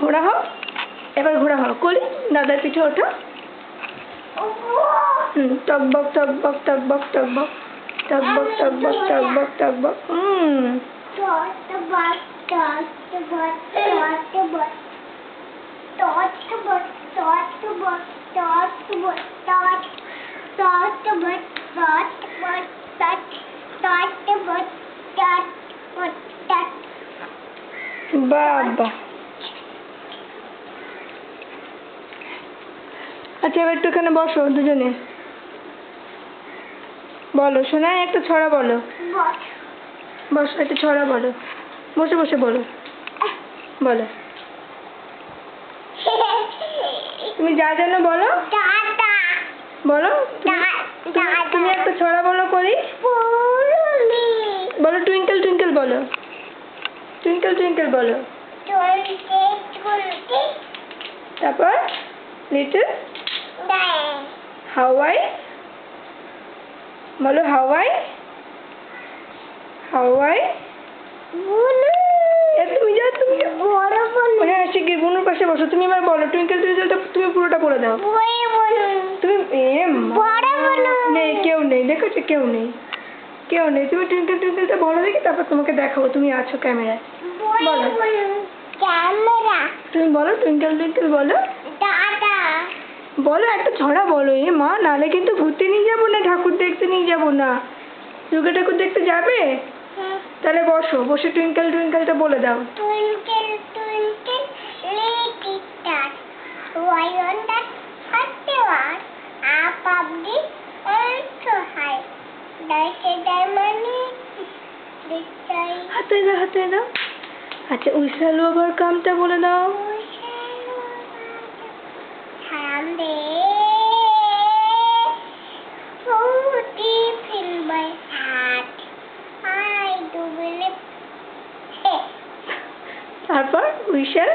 ঘোড়া হও, এবার ঘোড়া হও। কলি দাদার পিঠে ওঠো। টকবক টকবক টকবক টকবক টকবক টকবক টকবক টকবক। বাবা, আচ্ছা এবার একটু এখানে বসো দুজনে। বলো শোনা, একটা ছড়া বলো। বসো, একটা ছড়া বলো, বসে বসে বলো। বলো, তুমি যা জানো বলো। বলো, তুমি একটা ছড়া বলো করি। বলো টুইঙ্কেল টুইঙ্কেল বলো, টুইঙ্কেল টুইঙ্কেল বলো। তারপর লিটল হাওয়াই বলো, হাওয়াই হাওয়াই। তুমি যাও, তুমি হ্যাঁ শিখি, বুনুর পাশে বসো। তুমি এবার বলো টুইঙ্কেল টুইঙ্কেলটা তুমি পুরোটা বলে দাও। তুমি নেই, কেউ নেই, দেখেছো কেউ নেই, কেউ নেই। তুমি টুইঙ্কেল টুইঙ্কেলটা বলো দেখি, তারপর তোমাকে দেখাবো, তুমি আছো ক্যামেরায়। বলো, তুমি বলো টুইঙ্কেল টুইঙ্কেল বলো। বলো একটা ছড়া বলো। মা, নালে কিন্তু ঘুরতে নিয়ে যাবো না, ঠাকুর দেখতে নিয়ে যাবো না। দুর্গা ঠাকুর দেখতে যাবে? তাহলে বসো, বসে টুইঙ্কেল টুইঙ্কেলটা বলে দাও। Twinkle, twinkle, little star, why on that hot star, up of the earth so high, there's a diamond in the sky. হাতে দাও, হাতে দাও। আচ্ছা উইশাল ওভার কামটা বলে দাও। Someday, so deep in my heart, I do believe. তারপর উইশাল